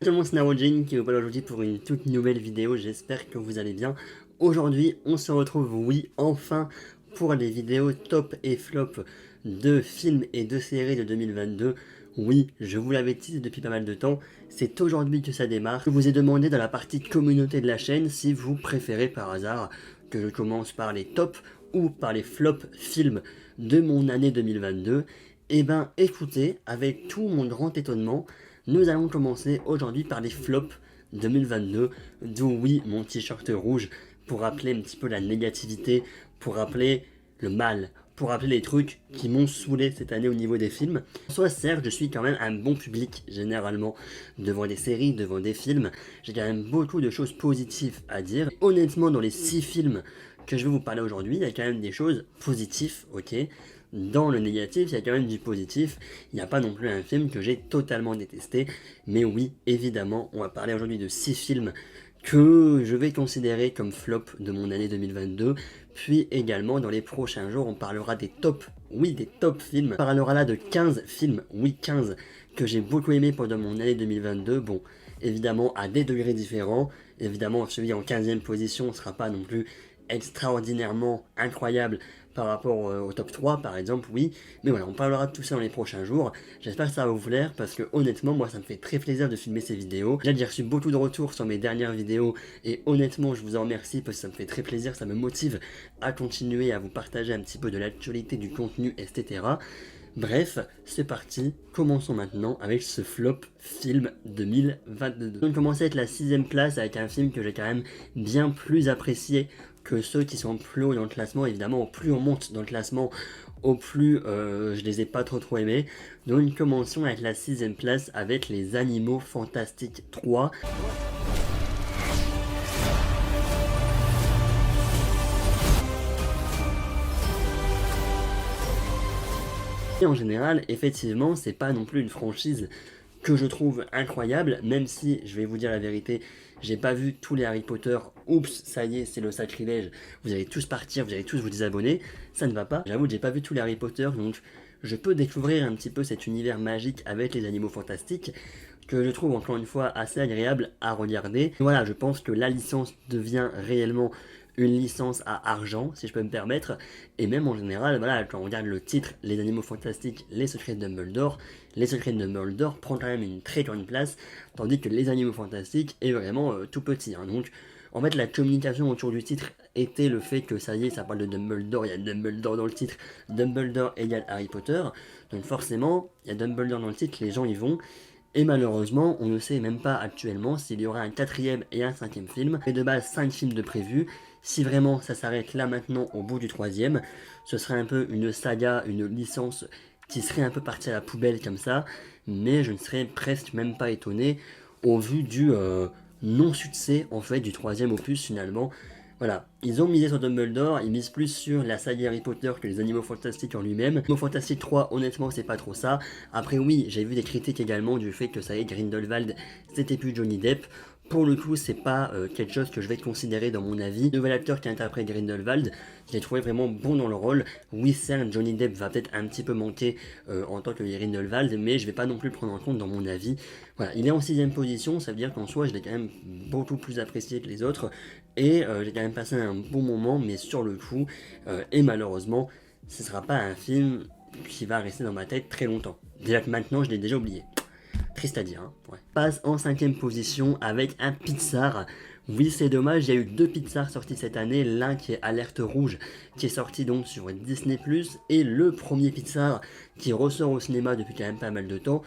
Tout le monde, c'est Narojin qui vous parle aujourd'hui pour une toute nouvelle vidéo, j'espère que vous allez bien. Aujourd'hui, on se retrouve, oui, enfin, pour les vidéos top et flop de films et de séries de 2022. Oui, je vous l'avais dit depuis pas mal de temps, c'est aujourd'hui que ça démarre. Je vous ai demandé dans la partie communauté de la chaîne si vous préférez par hasard que je commence par les tops ou par les flops films de mon année 2022. Eh ben, écoutez, avec tout mon grand étonnement, nous allons commencer aujourd'hui par les flops 2022, d'où oui mon t-shirt rouge, pour rappeler un petit peu la négativité, pour rappeler le mal, pour rappeler les trucs qui m'ont saoulé cette année au niveau des films. Soit certes, je suis quand même un bon public généralement devant des séries, devant des films, j'ai quand même beaucoup de choses positives à dire. Honnêtement, dans les 6 films que je vais vous parler aujourd'hui, il y a quand même des choses positives, ok. Dans le négatif, il y a quand même du positif. Il n'y a pas non plus un film que j'ai totalement détesté. Mais oui, évidemment, on va parler aujourd'hui de 6 films que je vais considérer comme flop de mon année 2022. Puis également, dans les prochains jours, on parlera des tops, oui, des top films. On parlera là de 15 films, oui, 15, que j'ai beaucoup aimé pendant mon année 2022. Bon, évidemment, à des degrés différents. Évidemment, celui en 15e position ne sera pas non plus extraordinairement incroyable par rapport au top 3 par exemple, oui, mais voilà, on parlera de tout ça dans les prochains jours. J'espère que ça va vous plaire parce que honnêtement, moi ça me fait très plaisir de filmer ces vidéos. J'ai reçu beaucoup de retours sur mes dernières vidéos et honnêtement je vous en remercie parce que ça me fait très plaisir, ça me motive à continuer à vous partager un petit peu de l'actualité, du contenu, etc. Bref, c'est parti, commençons maintenant avec ce flop film 2022. On commence avec la 6ème place avec un film que j'ai quand même bien plus apprécié que ceux qui sont plus haut dans le classement. Évidemment, au plus on monte dans le classement, au plus je les ai pas trop aimés. Donc commençons avec la 6ème place avec Les Animaux Fantastiques 3. Et en général, effectivement, c'est pas non plus une franchise que je trouve incroyable, même si, je vais vous dire la vérité, j'ai pas vu tous les Harry Potter, oups, ça y est, c'est le sacrilège, vous allez tous partir, vous allez tous vous désabonner, ça ne va pas. J'avoue que j'ai pas vu tous les Harry Potter, donc je peux découvrir un petit peu cet univers magique avec les animaux fantastiques, que je trouve encore une fois assez agréable à regarder. Voilà, je pense que la licence devient réellement une licence à argent, si je peux me permettre, et même en général, voilà, quand on regarde le titre, Les Animaux Fantastiques, Les Secrets de Dumbledore, Les Secrets de Dumbledore prend quand même une très grande place, tandis que Les Animaux Fantastiques est vraiment tout petit, hein. Donc, en fait, la communication autour du titre était le fait que ça y est, ça parle de Dumbledore, il y a Dumbledore dans le titre, Dumbledore égale Harry Potter, donc forcément, il y a Dumbledore dans le titre, les gens y vont, et malheureusement, on ne sait même pas actuellement s'il y aura un 4ème et un 5ème film. Et de base, 5 films de prévu. Si vraiment ça s'arrête là maintenant au bout du 3ème, ce serait un peu une saga, une licence qui serait un peu partie à la poubelle comme ça. Mais je ne serais presque même pas étonné au vu du non-succès en fait du 3ème opus finalement. Voilà, ils ont misé sur Dumbledore, ils misent plus sur la saga Harry Potter que les Animaux Fantastiques en lui-même. Animaux Fantastiques 3, honnêtement, c'est pas trop ça. Après, oui, j'ai vu des critiques également du fait que ça y est, Grindelwald, c'était plus Johnny Depp. Pour le coup, c'est pas quelque chose que je vais considérer dans mon avis. Le nouvel acteur qui interprète Grindelwald, je l'ai trouvé vraiment bon dans le rôle. Oui, certes, Johnny Depp va peut-être un petit peu manquer en tant que Grindelwald, mais je vais pas non plus prendre en compte dans mon avis. Voilà, il est en 6ème position, ça veut dire qu'en soi, je l'ai quand même beaucoup plus apprécié que les autres. Et j'ai quand même passé un bon moment, mais sur le coup, et malheureusement, ce sera pas un film qui va rester dans ma tête très longtemps. Déjà que maintenant, je l'ai déjà oublié. Triste à dire, hein. Ouais. Passe en 5ème position avec un Pixar. Oui, c'est dommage, il y a eu 2 Pixar sortis cette année, l'un qui est Alerte Rouge, qui est sorti donc sur Disney+, et le premier Pixar qui ressort au cinéma depuis quand même pas mal de temps.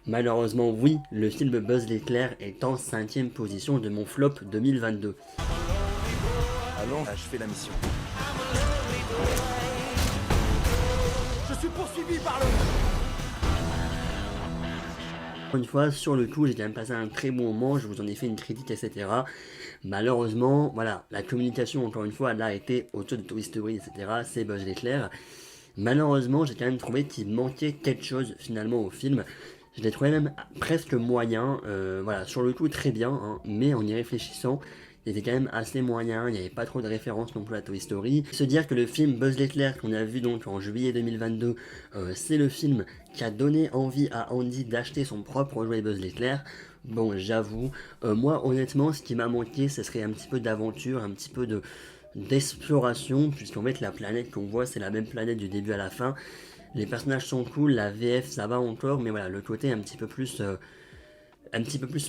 Malheureusement, oui, le film Buzz l'éclair est en 5ème position de mon flop 2022. Allons achever la mission. Je suis poursuivi par le... Une fois, sur le coup, j'ai quand même passé un très bon moment, je vous en ai fait une critique, etc. Malheureusement, voilà, la communication, encore une fois, là, été autour de Toy Story, etc. C'est Buzz l'éclair. Malheureusement, j'ai quand même trouvé qu'il manquait quelque chose, finalement, au film. Je l'ai trouvé même presque moyen, voilà, sur le coup, très bien, hein, mais en y réfléchissant, il était quand même assez moyen, il n'y avait pas trop de références non plus à Toy Story. Se dire que le film Buzz l'éclair qu'on a vu donc en juillet 2022, c'est le film qui a donné envie à Andy d'acheter son propre jouet Buzz l'éclair. Bon, j'avoue, moi honnêtement, ce qui m'a manqué, ce serait un petit peu d'aventure, un petit peu d'exploration, puisqu'en fait la planète qu'on voit, c'est la même planète du début à la fin. Les personnages sont cool, la VF ça va encore, mais voilà, le côté un petit peu plus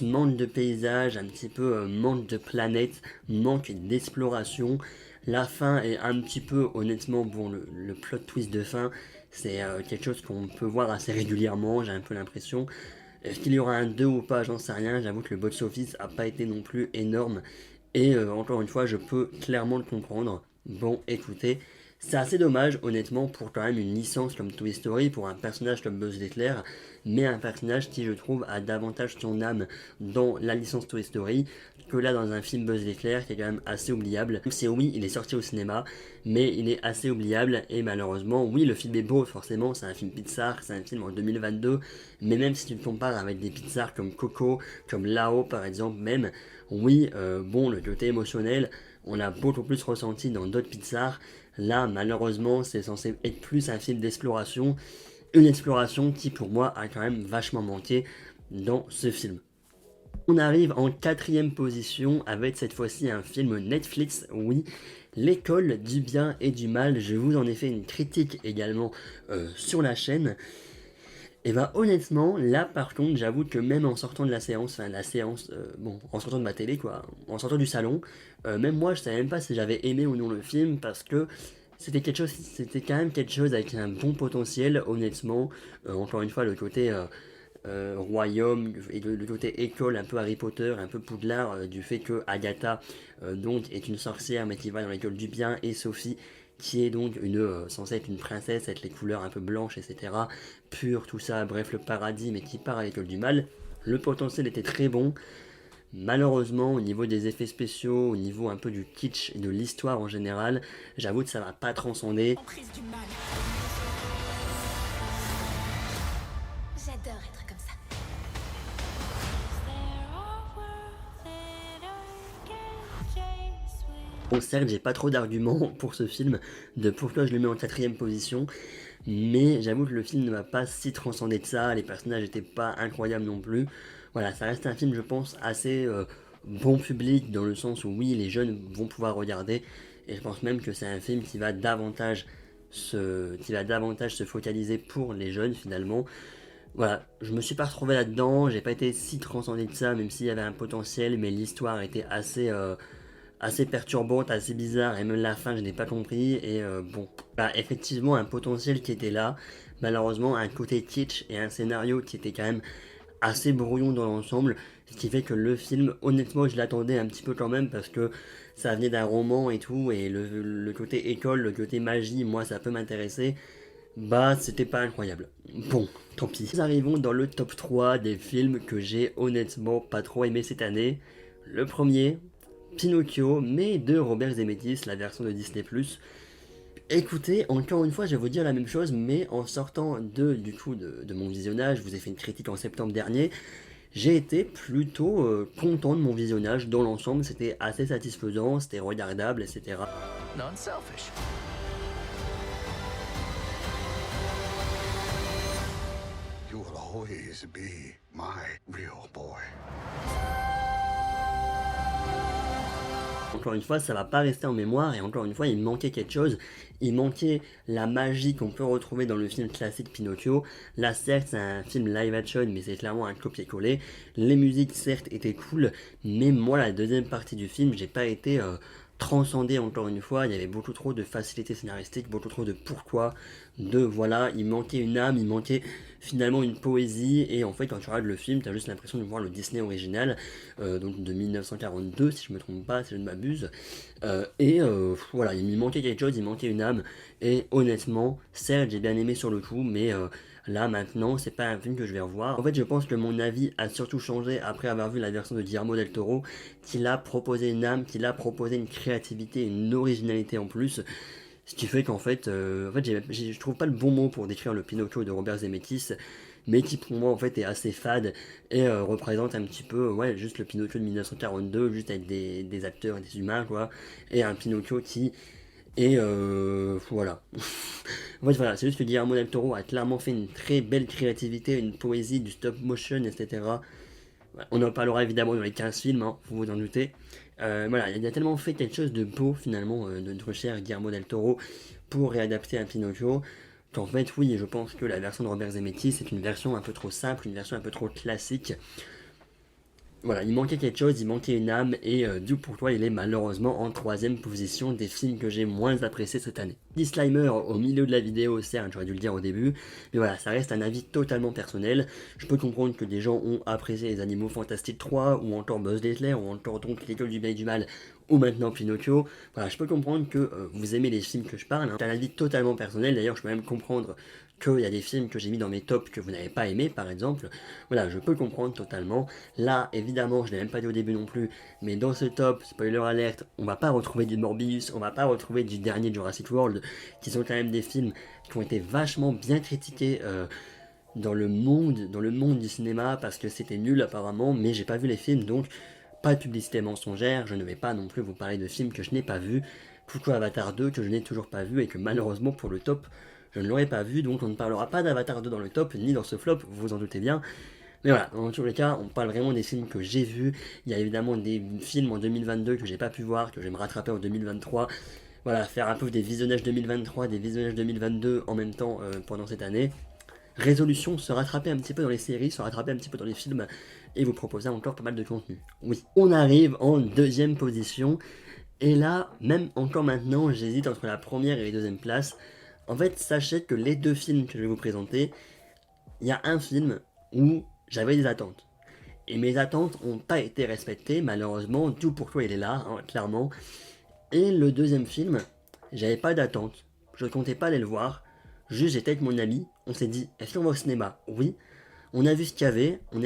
manque de paysage, un petit peu manque de planète, manque d'exploration. La fin est un petit peu, honnêtement, bon, le plot twist de fin, c'est quelque chose qu'on peut voir assez régulièrement, j'ai un peu l'impression. Est-ce qu'il y aura un 2 ou pas, j'en sais rien, j'avoue que le box-office a pas été non plus énorme, et encore une fois, je peux clairement le comprendre. Bon, écoutez, c'est assez dommage, honnêtement, pour quand même une licence comme Toy Story, pour un personnage comme Buzz l'éclair, mais un personnage qui, je trouve, a davantage son âme dans la licence Toy Story que là dans un film Buzz l'éclair qui est quand même assez oubliable. C'est oui, il est sorti au cinéma, mais il est assez oubliable et malheureusement, oui, le film est beau, forcément, c'est un film Pixar, c'est un film en 2022, mais même si tu le compares avec des Pixar comme Coco, comme Lao par exemple, même, oui, bon, le côté émotionnel, on l'a beaucoup plus ressenti dans d'autres Pixar. Là, malheureusement, c'est censé être plus un film d'exploration, une exploration qui pour moi a quand même vachement manqué dans ce film. On arrive en quatrième position avec cette fois-ci un film Netflix, oui, L'école du bien et du mal. Je vous en ai fait une critique également sur la chaîne. Et bah honnêtement, là par contre, j'avoue que même en sortant de la séance, enfin la séance, bon, en sortant de ma télé quoi, en sortant du salon, même moi je savais même pas si j'avais aimé ou non le film parce que c'était quand même quelque chose avec un bon potentiel, honnêtement. Encore une fois, le côté royaume et le côté école, un peu Harry Potter, un peu Poudlard, du fait que Agatha donc est une sorcière mais qui va dans l'école du bien et Sophie qui est donc censée être une princesse avec les couleurs un peu blanches, etc. Pure, tout ça, bref, le paradis, mais qui part à l'école du mal. Le potentiel était très bon. Malheureusement, au niveau des effets spéciaux, au niveau un peu du kitsch et de l'histoire en général, j'avoue que ça va pas transcender. Emprise du mal. J'adore être comme ça. Bon, certes, j'ai pas trop d'arguments pour ce film, de pourquoi je le mets en quatrième position, mais j'avoue que le film ne m'a pas si transcendé de ça, les personnages étaient pas incroyables non plus. Voilà, ça reste un film, je pense, assez bon public, dans le sens où oui, les jeunes vont pouvoir regarder, et je pense même que c'est un film qui va davantage se focaliser pour les jeunes finalement. Voilà, je me suis pas retrouvé là-dedans, j'ai pas été si transcendé de ça, même s'il y avait un potentiel, mais l'histoire était assez perturbante, assez bizarre, et même la fin je n'ai pas compris, et bon, bah effectivement un potentiel qui était là, malheureusement un côté kitsch et un scénario qui était quand même assez brouillon dans l'ensemble, ce qui fait que le film, honnêtement je l'attendais un petit peu quand même, parce que ça venait d'un roman et tout, et le côté école, le côté magie, moi ça peut m'intéresser, bah c'était pas incroyable. Bon, tant pis. Nous arrivons dans le top 3 des films que j'ai honnêtement pas trop aimé cette année. Le premier, Pinocchio, mais de Robert Zemeckis, la version de Disney+. Écoutez, encore une fois, je vais vous dire la même chose, mais en sortant de mon visionnage, je vous ai fait une critique en septembre dernier, j'ai été plutôt content de mon visionnage. Dans l'ensemble, c'était assez satisfaisant, c'était regardable, etc. Non-selfish. You will always be my real boy. Encore une fois, ça va pas rester en mémoire, et encore une fois, il manquait quelque chose. Il manquait la magie qu'on peut retrouver dans le film classique Pinocchio. Là, certes, c'est un film live action, mais c'est clairement un copier-coller. Les musiques, certes, étaient cool, mais moi, la deuxième partie du film, j'ai pas été transcendé encore une fois. Il y avait beaucoup trop de facilité scénaristique, beaucoup trop de pourquoi, voilà, il manquait une âme, il manquait finalement une poésie, et en fait quand tu regardes le film, tu as juste l'impression de voir le Disney original, donc de 1942 si je me trompe pas, si je ne m'abuse, voilà, il manquait quelque chose, il manquait une âme, et honnêtement, certes j'ai bien aimé sur le coup, mais là maintenant c'est pas un film que je vais revoir. En fait je pense que mon avis a surtout changé après avoir vu la version de Guillermo del Toro, qu'il a proposé une âme, qu'il a proposé une créativité, une originalité en plus. Ce qui fait qu'en fait, je trouve pas le bon mot pour décrire le Pinocchio de Robert Zemeckis, mais qui pour moi en fait est assez fade et représente un petit peu, ouais, juste le Pinocchio de 1942, juste avec des acteurs et des humains, quoi, et un Pinocchio qui est, voilà. En fait, voilà, c'est juste que Guillermo del Toro a clairement fait une très belle créativité, une poésie, du stop motion, etc. On en parlera évidemment dans les 15 films, hein, vous vous en doutez. Voilà, il a tellement fait quelque chose de beau finalement, de notre cher Guillermo del Toro, pour réadapter un Pinocchio, qu'en fait oui, je pense que la version de Robert Zemeckis c'est une version un peu trop simple, une version un peu trop classique. Voilà, il manquait quelque chose, il manquait une âme, et du pour toi, il est malheureusement en 3ème position des films que j'ai moins appréciés cette année. Disclaimer au milieu de la vidéo, certes, j'aurais dû le dire au début, mais voilà, ça reste un avis totalement personnel. Je peux comprendre que des gens ont apprécié Les Animaux Fantastiques 3, ou encore Buzz Lightyear, ou encore donc L'école du bien et du mal, ou maintenant Pinocchio. Voilà, je peux comprendre que vous aimez les films que je parle, hein. C'est un avis totalement personnel, d'ailleurs je peux même comprendre qu'il y a des films que j'ai mis dans mes tops que vous n'avez pas aimé par exemple. Voilà, je peux comprendre totalement. Là, évidemment, je l'ai même pas dit au début non plus, mais dans ce top, spoiler alert, on va pas retrouver du Morbius, on va pas retrouver du dernier Jurassic World, qui sont quand même des films qui ont été vachement bien critiqués dans le monde du cinéma, parce que c'était nul apparemment, mais j'ai pas vu les films, donc pas de publicité mensongère, je ne vais pas non plus vous parler de films que je n'ai pas vus, plutôt Avatar 2 que je n'ai toujours pas vu, et que malheureusement pour le top, je ne l'aurais pas vu, donc on ne parlera pas d'Avatar 2 dans le top, ni dans ce flop, vous vous en doutez bien. Mais voilà, en tous les cas, on parle vraiment des films que j'ai vus. Il y a évidemment des films en 2022 que j'ai pas pu voir, que je vais me rattraper en 2023. Voilà, faire un peu des visionnages 2023, des visionnages 2022 en même temps pendant cette année. Résolution, se rattraper un petit peu dans les séries, se rattraper un petit peu dans les films, et vous proposer encore pas mal de contenu. Oui, on arrive en 2ème position, et là, même encore maintenant, j'hésite entre la 1ère et la 2ème place. En fait, sachez que les 2 films que je vais vous présenter, il y a un film où j'avais des attentes. Et mes attentes n'ont pas été respectées, malheureusement, tout pour toi il est là, hein, clairement. Et le 2ème film, j'avais pas d'attente, je comptais pas aller le voir, juste j'étais avec mon ami, on s'est dit, est-ce qu'on va au cinéma? Oui. On a vu ce qu'il y avait, on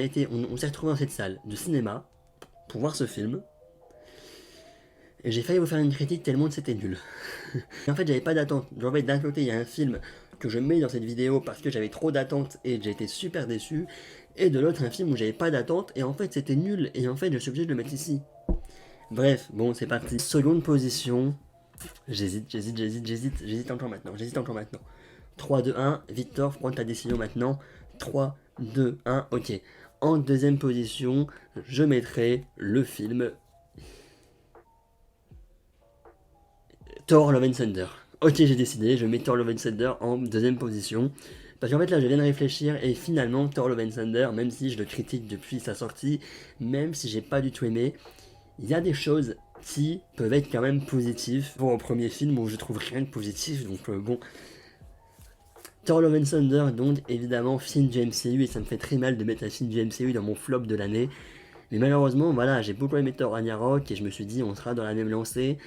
s'est retrouvé dans cette salle de cinéma pour voir ce film. Et j'ai failli vous faire une critique tellement c'était nul. En fait, j'avais pas d'attente. En fait, d'un côté, il y a un film que je mets dans cette vidéo parce que j'avais trop d'attentes et j'ai été super déçu. Et de l'autre, un film où j'avais pas d'attente et en fait, c'était nul. Et en fait, je suis obligé de le mettre ici. Bref, bon, c'est parti. 2ème position. J'hésite encore maintenant. 3, 2, 1. Victor, prends ta décision maintenant. 3, 2, 1. Ok. En 2ème position, je mettrai le film Thor Love and Thunder. Ok, j'ai décidé, je mets Thor Love and Thunder en 2ème position. Parce qu'en fait là je viens de réfléchir et finalement Thor Love and Thunder, même si je le critique depuis sa sortie, même si j'ai pas du tout aimé, il y a des choses qui peuvent être quand même positives. Pour un premier film où je trouve rien de positif, donc bon. Thor Love and Thunder, donc évidemment film du MCU, et ça me fait très mal de mettre un film du MCU dans mon flop de l'année. Mais malheureusement, voilà, j'ai beaucoup aimé Thor Ragnarok et je me suis dit on sera dans la même lancée.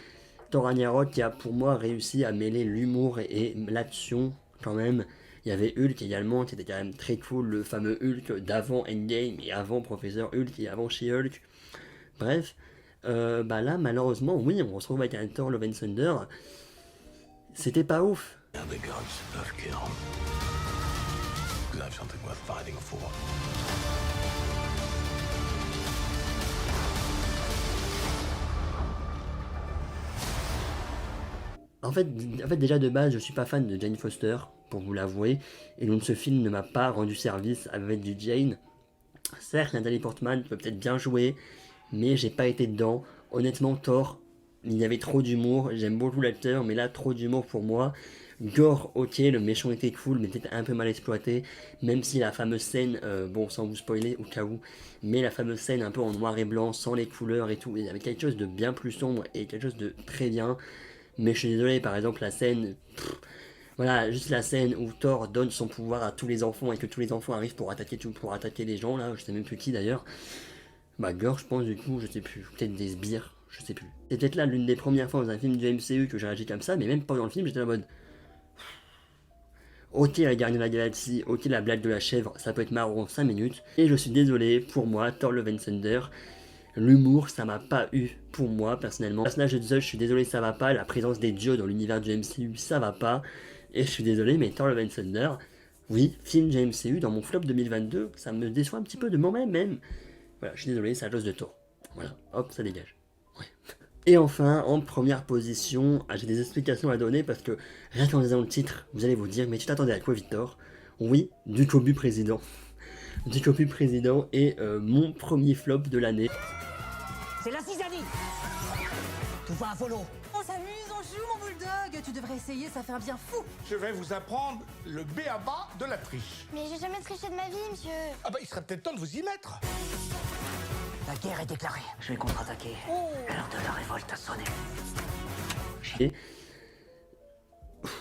Thor Ragnarok qui a pour moi réussi à mêler l'humour et l'action quand même. Il y avait Hulk également qui était quand même très cool, le fameux Hulk d'avant Endgame et avant Professeur Hulk et avant She-Hulk. Bref, bah là malheureusement oui, on se retrouve avec un Thor Love and Thunder. C'était pas ouf. En fait, déjà de base, je suis pas fan de Jane Foster, pour vous l'avouer, et donc ce film ne m'a pas rendu service avec du Jane. Certes, Nathalie Portman peut peut-être bien jouer, mais j'ai pas été dedans. Honnêtement, Thor, il y avait trop d'humour, j'aime beaucoup l'acteur, mais là, trop d'humour pour moi. Gore, ok, le méchant était cool, mais c'était un peu mal exploité, même si la fameuse scène, bon, sans vous spoiler au cas où, mais la fameuse scène un peu en noir et blanc, sans les couleurs et tout, il y avait quelque chose de bien plus sombre et quelque chose de très bien. Mais je suis désolé, par exemple, la scène... voilà, juste la scène où Thor donne son pouvoir à tous les enfants et que tous les enfants arrivent pour attaquer les gens, là, je sais même plus qui d'ailleurs. Bah, Gore, je pense, du coup, je sais plus, peut-être des sbires, je sais plus. C'est peut-être là l'une des premières fois dans un film du MCU que j'ai réagi comme ça, mais même pendant le film, j'étais en mode... Ok, la Gardien de la Galaxie, ok, la blague de la chèvre, ça peut être marrant 5 minutes. Et je suis désolé, pour moi, Thor Love and Thunder... l'humour, ça m'a pas eu pour moi personnellement. Le personnage de Zeus, je suis désolé, ça va pas. La présence des dieux dans l'univers du MCU, ça va pas. Et je suis désolé, mais Thor Love and Thunder, oui, film du MCU dans mon flop 2022, ça me déçoit un petit peu de moi-même même. Voilà, je suis désolé, c'est la dose de Thor. Voilà, hop, ça dégage. Ouais. Et enfin, en 1ère position, j'ai des explications à donner parce que rien qu'en lisant le titre, vous allez vous dire, mais tu t'attendais à quoi, Victor? Oui, du Kobu président. Ducobu président est mon premier flop de l'année. C'est la zizanie. Tout va à volo. On s'amuse, on joue, mon bulldog. Tu devrais essayer, ça fait un bien fou. Je vais vous apprendre le b.a.-ba de la triche. Mais j'ai jamais triché de ma vie, monsieur. Ah bah il serait peut-être temps de vous y mettre. La guerre est déclarée. Je vais contre-attaquer. L'heure de la révolte a sonné. Et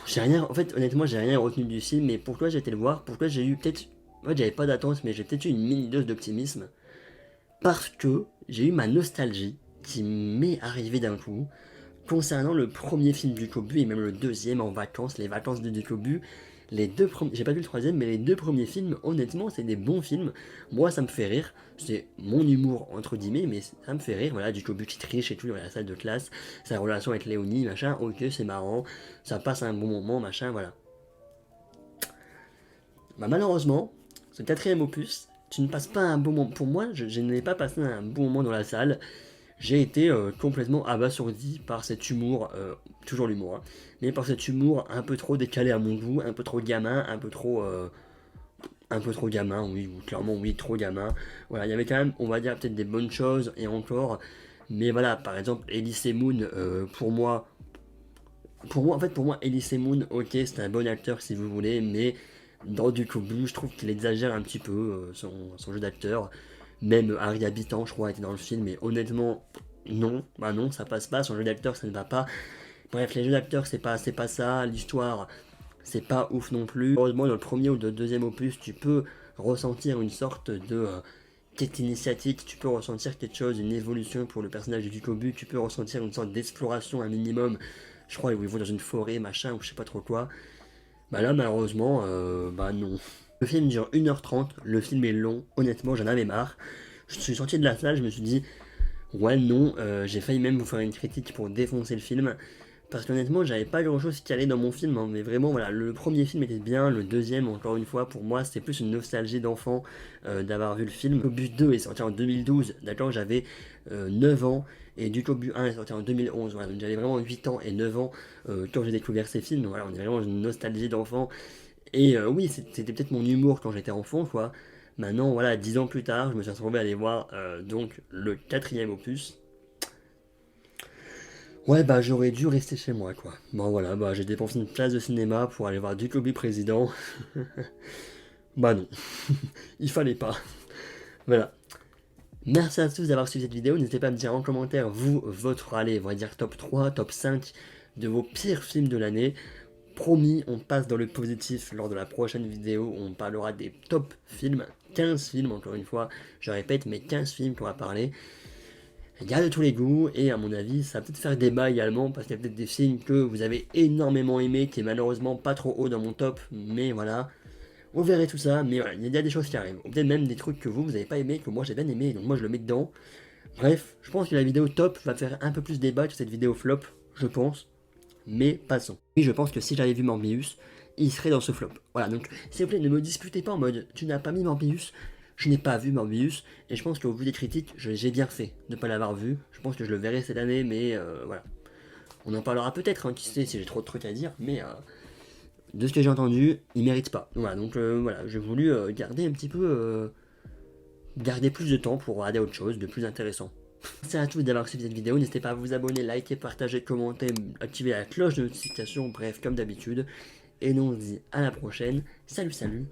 j'ai rien, en fait, honnêtement, j'ai rien retenu du film, mais pourquoi j'ai été le voir? Pourquoi j'ai eu peut-être. En fait, j'avais pas d'attente, mais j'ai peut-être eu une mini dose d'optimisme. Parce que j'ai eu ma nostalgie qui m'est arrivée d'un coup concernant le premier film du Ducobu et même le deuxième en vacances, les vacances de Ducobu. Les deux premiers, j'ai pas vu le troisième, mais les deux premiers films, honnêtement, c'est des bons films. Moi, ça me fait rire. C'est mon humour, entre guillemets, mais ça me fait rire. Voilà, Ducobu qui triche et tout dans la salle de classe. Sa relation avec Léonie, machin, ok, c'est marrant. Ça passe un bon moment, machin, voilà. Bah, malheureusement, ce quatrième opus, tu ne passes pas un bon moment. Pour moi, je n'ai pas passé un bon moment dans la salle. J'ai été complètement abasourdi par cet humour, toujours l'humour, hein, mais par cet humour un peu trop décalé à mon goût, un peu trop gamin, un peu trop gamin, oui, ou clairement oui, trop gamin. Voilà, il y avait quand même, on va dire, peut-être des bonnes choses, et encore, mais voilà, par exemple, Elise Moon, pour moi, Elise Moon, ok, c'est un bon acteur si vous voulez, mais dans Ducobu, je trouve qu'il exagère un petit peu son jeu d'acteur. Même Harry Habitant, je crois, était dans le film, mais honnêtement, non, bah non, ça passe pas, son jeu d'acteur, ça ne va pas. Bref, les jeux d'acteurs, c'est pas ça, l'histoire, c'est pas ouf non plus. Heureusement, dans le premier ou le deuxième opus, tu peux ressentir une sorte de quête initiatique, tu peux ressentir quelque chose, une évolution pour le personnage du Ducobu, tu peux ressentir une sorte d'exploration, un minimum, je crois, où ils vont dans une forêt, machin, ou je sais pas trop quoi. Bah là, malheureusement, bah non. Le film dure 1h30, le film est long, honnêtement j'en avais marre. Je suis sorti de la salle, je me suis dit, ouais non, j'ai failli même vous faire une critique pour défoncer le film. Parce qu'honnêtement j'avais pas grand chose qui allait dans mon film, hein, mais vraiment voilà, le premier film était bien, le deuxième encore une fois pour moi c'était plus une nostalgie d'enfant d'avoir vu le film. Ducobu 2 est sorti en 2012, d'accord, j'avais 9 ans, et Ducobu 1 est sorti en 2011, voilà, donc j'avais vraiment 8 ans et 9 ans quand j'ai découvert ces films, voilà, on est vraiment dans une nostalgie d'enfant. Et oui, c'était peut-être mon humour quand j'étais enfant, quoi. Maintenant, voilà, 10 ans plus tard, je me suis retrouvé à aller voir donc le quatrième opus. Ouais, bah j'aurais dû rester chez moi, quoi. Bon, voilà, bah j'ai dépensé une place de cinéma pour aller voir Ducobu président. Bah non, il fallait pas. Voilà. Merci à tous d'avoir suivi cette vidéo. N'hésitez pas à me dire en commentaire, vous, votre, allez, on va dire top 3, top 5 de vos pires films de l'année. Promis, on passe dans le positif lors de la prochaine vidéo où on parlera des top films, 15 films encore une fois, je répète, mais 15 films qu'on va parler. Il y a de tous les goûts, et à mon avis, ça va peut-être faire débat également, parce qu'il y a peut-être des films que vous avez énormément aimés, qui est malheureusement pas trop haut dans mon top, mais voilà, on verrait tout ça, mais voilà, il y a des choses qui arrivent, ou peut-être même des trucs que vous n'avez pas aimé, que moi j'ai bien aimé, donc moi je le mets dedans. Bref, je pense que la vidéo top va faire un peu plus débat que cette vidéo flop, je pense. Mais passons. Oui, je pense que si j'avais vu Morbius, il serait dans ce flop. Voilà, donc s'il vous plaît, ne me disputez pas en mode tu n'as pas mis Morbius, je n'ai pas vu Morbius, et je pense qu'au vu des critiques, j'ai bien fait de ne pas l'avoir vu. Je pense que je le verrai cette année, mais voilà. On en parlera peut-être, hein, qui sait si j'ai trop de trucs à dire, mais de ce que j'ai entendu, il mérite pas. Voilà, donc voilà, j'ai voulu garder un petit peu. Garder plus de temps pour regarder autre chose de plus intéressant. Merci à tous d'avoir suivi cette vidéo, n'hésitez pas à vous abonner, liker, partager, commenter, activer la cloche de notification, bref comme d'habitude. Et nous on se dit à la prochaine, salut salut.